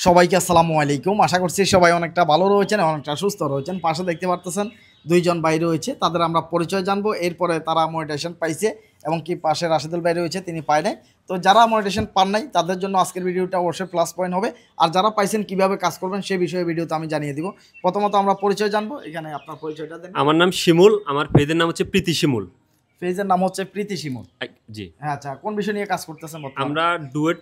সবাইকে আসসালামু আলাইকুম। আশা করছি সবাই অনেকটা ভালো রয়েছেন, অনেকটা সুস্থ রয়েছেন। পাশে দেখতে পারতেছেন দুইজন ভাই রয়েছে, তাদের আমরা পরিচয় জানবো। এরপরে তারা মনিটাইজেশন পাইছে এবং কি পাশে রাশেদুল ভাই রয়েছে, তিনি পায় নাই। তো যারা মনিটাইজেশন পান নাই তাদের জন্য আজকের ভিডিওটা অবশ্যই প্লাস পয়েন্ট হবে। আর যারা পাইছেন কিভাবে কাজ করবেন সেই বিষয়ে ভিডিওতে আমি জানিয়ে দিব। প্রথমত আমরা পরিচয় জানবো। এখানে আপনার পরিচয়টা দেন। আমার নাম শিমুল, আমার পেজের নাম হচ্ছে প্রীতি শিমুল। পেজের নাম হচ্ছে প্রীতি শিমুল। জি, হ্যাঁ, আচ্ছা, কোন বিষয় নিয়ে কাজ করতেছেন বর্তমানে? আমরা ডুয়েট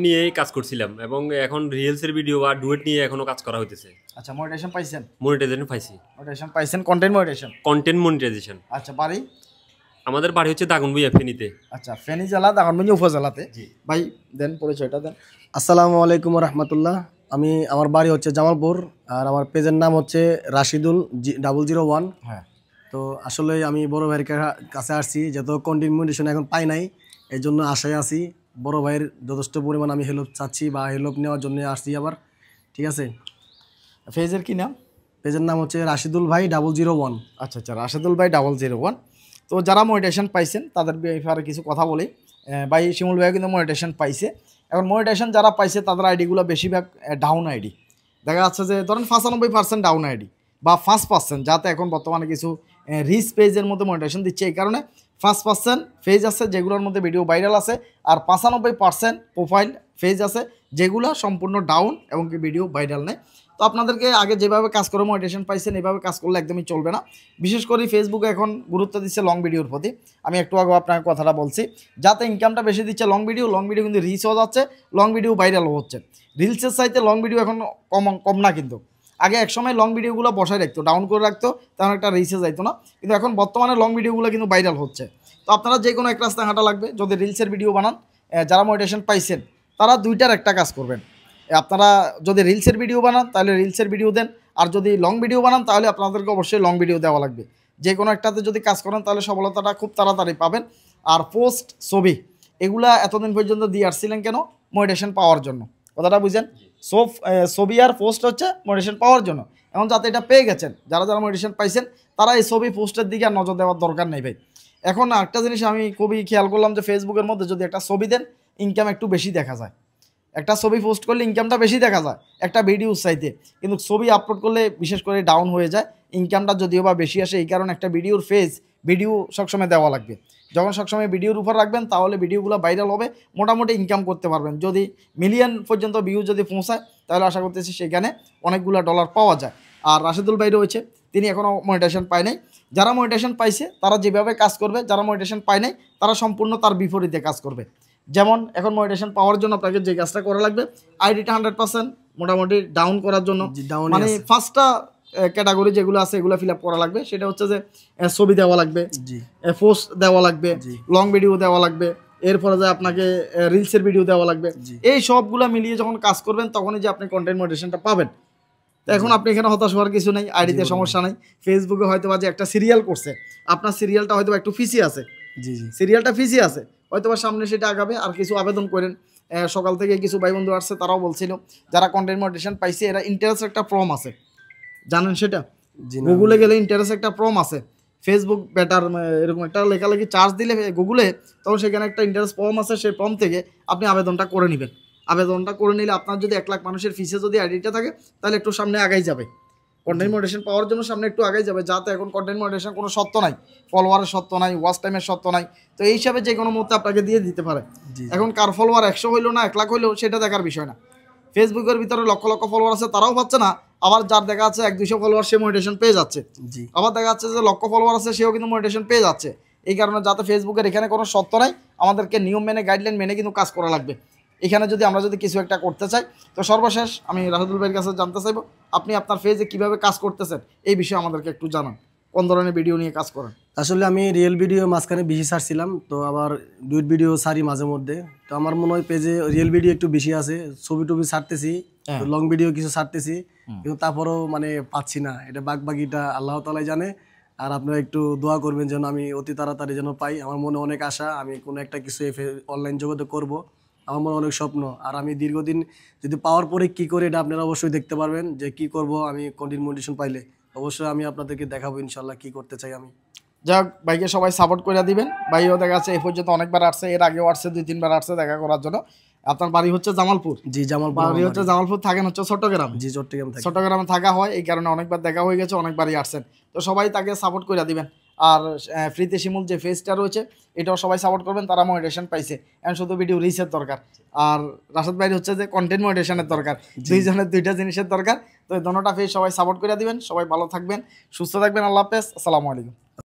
নিয়েই কাজ করছিলাম এবং এখন রিলসের ভিডিও বা ডুয়েট নিয়ে এখনো কাজ করা হইতেছে। আচ্ছা, মনিটাইজেশন পাইছেন? মনিটাইজেশন পাইছি। মনিটাইজেশন পাইছেন, কন্টেন্ট মনিটাইজেশন। Content monetization. আচ্ছা, বাড়ি? আমাদের বাড়ি হচ্ছে দাগনভূঞা, ফেনীতে। আচ্ছা, ফেনী জেলা দাগনভূঞা উপজেলাতে। ভাই দেন, পরিচয়টা দেন। আসসালামু আলাইকুম রহমতুল্লাহ। আমার বাড়ি হচ্ছে জামালপুর, আর আমার পেজের নাম হচ্ছে রাশিদুল 001। হ্যাঁ, তো আসলে আমি বড় ভাইয়ের কাছে আসছি, যেহেতু কন্টিনিউশন এখন পাই নাই, এই জন্য আশায় আছি। বড় ভাইয়ের যথেষ্ট পরিমাণ আমি হেল্প চাচ্ছি বা হেল্প নেওয়ার জন্য আসছি আবার। ঠিক আছে, পেজের কি নাম? পেজের নাম হচ্ছে রাশিদুল ভাই 001। আচ্ছা আচ্ছা, রাশেদুল ভাই 001। তো যারা মনিটাইজেশন পাইছেন তাদের ব্যাপারে কিছু কথা বলি। ভাই শিমুল ভাই কিন্তু মনিটাইজেশন পাইছে। এখন মনিটাইজেশন যারা পাইছে তাদের আইডিগুলো বেশিরভাগ ডাউন আইডি। দেখা যাচ্ছে যে ধরেন 95% ডাউন আইডি বা 5%, যাতে এখন বর্তমানে কিছু রিচ পেজের মধ্যে মনিটাইজেশন দিচ্ছে। এই কারণে 5% পেজ আছে যেগুলোর মধ্যে ভিডিও ভাইরাল আছে, আর 95% প্রোফাইল পেজ আছে যেগুলো সম্পূর্ণ ডাউন এবং কি ভিডিও ভাইরাল নেই। তো আপনাদেরকে আগে যেভাবে কাজ করে মনিটাইজেশন পাইছেন এভাবে কাজ করলে একদমই চলবে না। বিশেষ করে ফেসবুকে এখন গুরুত্ব দিচ্ছে লং ভিডিওর প্রতি। আমি একটু আগে আপনাকে কথাটা বলছি, যাতে ইনকামটা বেশি দিচ্ছে লং ভিডিও কিন্তু রিচ হয়ে যাচ্ছে, লং ভিডিও ভাইরালও হচ্ছে। রিলসের চাইতে লং ভিডিও এখন কম না, কিন্তু আগে একসময় লং ভিডিওগুলো বসায় রাখতো, ডাউন করে রাখতো, তেমন একটা রিচে যাইতো না। কিন্তু এখন বর্তমানে লং ভিডিওগুলো কিন্তু ভাইরাল হচ্ছে। তো আপনারা যে কোনো এক রাস্তায় হাঁটা লাগবে, যদি রিলসের ভিডিও বানান, যারা মনিটাইজেশন পাইছেন তারা দুইটার একটা কাজ করবেন। আপনারা যদি রিলসের ভিডিও বানান তাহলে রিলসের ভিডিও দেন, আর যদি লং ভিডিও বানান তাহলে আপনাদেরকে অবশ্যই লং ভিডিও দেওয়া লাগবে। যে কোনো একটাতে যদি কাজ করেন তাহলে সফলতাটা খুব তাড়াতাড়ি পাবেন। আর পোস্ট, ছবি, এগুলা এতদিন পর্যন্ত দিয়ে আসছিলেন কেন? মনিটাইজেশন পাওয়ার জন্য। কথাটা বুঝেন? ছবি আর পোস্ট হচ্ছে মনিটাইজেশন পাওয়ার জন্য। এখন যাতে এটা পেয়ে গেছেন, যারা যারা মনিটাইজেশন পাইছেন তারা এই ছবি পোস্টের দিকে আর নজর দেওয়ার দরকার নেই ভাই। এখন একটা জিনিস আমি খুবই খেয়াল করলাম যে ফেসবুকের মধ্যে যদি একটা ছবি দেন, ইনকাম একটু বেশি দেখা যায়। একটা ছবি পোস্ট করলে ইনকামটা বেশি দেখা যায় একটা ভিডিও চাইতে, কিন্তু ছবি আপলোড করলে বিশেষ করে ডাউন হয়ে যায়, ইনকামটা যদিও বা বেশি আসে। এই কারণে একটা ভিডিও সবসময় দেওয়া লাগবে। যখন সবসময় ভিডিওর উপর রাখবেন তাহলে ভিডিওগুলো ভাইরাল হবে, মোটামুটি ইনকাম করতে পারবেন। যদি মিলিয়ন পর্যন্ত ভিউ যদি পৌঁছায় তাহলে আশা করতেছি সেখানে অনেকগুলো ডলার পাওয়া যায়। আর রাশেদুল ভাই রয়েছে, তিনি এখনও মনিটাইজেশন পায় নাই। যারা মনিটাইজেশন পাইছে তারা যেভাবে কাজ করবে, যারা মনিটাইজেশন পায় নাই তারা সম্পূর্ণ তার বিপরীতে কাজ করবে। যেমন এখন মনিটাইজেশন পাওয়ার জন্য আপনাকে যে কাজটা করা লাগবে, আইডিটা 100% মোটামুটি ডাউন করার জন্য, মানে ফার্স্টটা ক্যাটাগরি যেগুলো আছে এগুলো ফিল আপ করা লাগবে। সেটা হচ্ছে যে ছবি দেওয়া লাগবে, পোস্ট দেওয়া লাগবে, লং ভিডিও দেওয়া লাগবে, এরপরে যে আপনাকে রিলসের ভিডিও দেওয়া লাগবে। এই সবগুলো মিলিয়ে যখন কাজ করবেন তখনই যে আপনি কন্টেন্ট মনিটাইজেশনটা পাবেন। তো এখন আপনি এখানে হতাশ হওয়ার কিছু নেই, আইডিতে সমস্যা নেই। ফেসবুকে হয়তো বা যে একটা সিরিয়াল করছে, আপনার সিরিয়ালটা হয়তো একটু ফিসি আছে, সিরিয়ালটা ফিসি আছে, হয়তো বা সামনে সেটা আগাবে। আর কিছু আবেদন করেন, সকাল থেকে কিছু ভাই বন্ধু আসছে তারাও বলছিল যারা কন্টেন্ট মনিটাইজেশন পাইছে এরা ইন্টারেস্ট একটা ফর্ম আছে, জানেন সেটা? গুগলে গেলে ইন্টারেস্ট একটা ফর্ম আছে, ফেসবুক বেটার এরকম একটা লেখালেখি চার্জ দিলে গুগলে, তখন সেখানে একটা ইন্টারেস্ট ফর্ম আছে, সেই ফর্ম থেকে আপনি আবেদনটা করে নেবেন। আবেদনটা করে নিলে আপনার যদি 1 লাখ মানুষের ফিসে যদি আইডিটা থাকে তাহলে একটু সামনে আগাই যাবে, কন্টেন্ট মনিটাইজেশন পাওয়ার জন্য সামনে একটু আগাই যাবে। যাতে এখন কন্টেন্ট মনিটাইজেশন কোনো সত্য নাই, ফলোয়ারের সত্য নাই, ওয়াচ টাইমের সত্য নাই। তো এই হিসাবে যে কোনো মুহূর্তে আপনাকে দিয়ে দিতে পারে। এখন কার ফলোয়ার 100 হইলো না 1 লাখ হইলো সেটা দেখার বিষয় না। ফেসবুকের ভিতরে লক্ষ লক্ষ ফলোয়ার আছে, তারাও পাচ্ছে না। আবার যার দেখা যাচ্ছে 100-200 ফলোয়ার, সে মনিটাইজেশন পেয়ে যাচ্ছে। আবার দেখা যাচ্ছে যে লক্ষ ফলোয়ার আছে, সেও কিন্তু মনিটাইজেশন পেয়ে যাচ্ছে। এই কারণে যাতে ফেসবুকের এখানে কোনো সত্য নাই, আমাদেরকে নিয়ম মেনে, গাইডলাইন মেনে কিন্তু কাজ করা লাগবে। এখানে যদি আমরা কিছু একটা করতে চাই, তো সর্বশেষ আমি রাশেদুল ভাইয়ের কাছে জানতে চাইবো, আপনি আপনার পেজে কীভাবে কাজ করতেছেন এই বিষয়ে আমাদেরকে একটু জানান। কোন ধরনের ভিডিও নিয়ে কাজ করেন? আসলে আমি রিয়েল ভিডিও মাঝখানে বেশি ছাড়ছিলাম, তো আবার ডুয়েট ভিডিও ছাড়ি মাঝে মধ্যে। তো আমার মনে হয় পেজে রিয়েল ভিডিও একটু বেশি আছে, ছবি টবি ছাড়তেছি, লং ভিডিও কিছু ছাড়তেছি, কিন্তু তারপরেও মানে পাচ্ছি না। এটা বাগবাগিটা আল্লাহ তাআলাই জানে। আর আপনারা একটু দোয়া করবেন যেন আমি অতি তাড়াতাড়ি যেন পাই। আমার মনে অনেক আশা, আমি কোনো একটা কিছু অনলাইন জগতে করব, আমার মনে অনেক স্বপ্ন। আর আমি দীর্ঘদিন যদি পাওয়ার পরে কি করে এটা আপনারা অবশ্যই দেখতে পারবেন যে কি করব আমি কন্টেন্ট মনিটাইজেশন পাইলে। অবশ্যই আমি আপনাদেরকে দেখাবো ইনশাল্লাহ কি করতে চাই আমি। যাক, ভাইকে সবাই সাপোর্ট করে দিবেন। ভাইও দেখা যাচ্ছে এই পর্যন্ত অনেকবার আসছে, এর আগেও আসছে, 2-3 বার আসছে দেখা করার জন্য। আপনার বাড়ি হচ্ছে জামালপুর, জি জামালপুর বাড়ি আমার হচ্ছে বাড়ি। জামালপুর, থাকেন হচ্ছে চট্টগ্রাম। জি চট্টগ্রাম থাকি। চট্টগ্রামে থাকা হয়, এই কারণে অনেকবার দেখা হয়ে গেছে, অনেকবারই আসছেন। তো সবাই তাকে সাপোর্ট করে দিবেন। আর ফ্রিতে শিমুল যে ফেসটা রয়েছে এটাও সবাই সাপোর্ট করবেন, তারা মনিটাইজেশন পাইছে। এখন শুধু ভিডিও রিচের দরকার, আর রাশেদ ভাই হচ্ছে যে কন্টেন্ট মনিটাইজেশনের দরকার, দুইজনের দুইটা জিনিসের দরকার। তো এই দোনোটা ফেস সবাই সাপোর্ট করে দিবেন। সবাই ভালো থাকবেন, সুস্থ থাকবেন। আল্লাহ হাফেজ, আসসালামু আলাইকুম।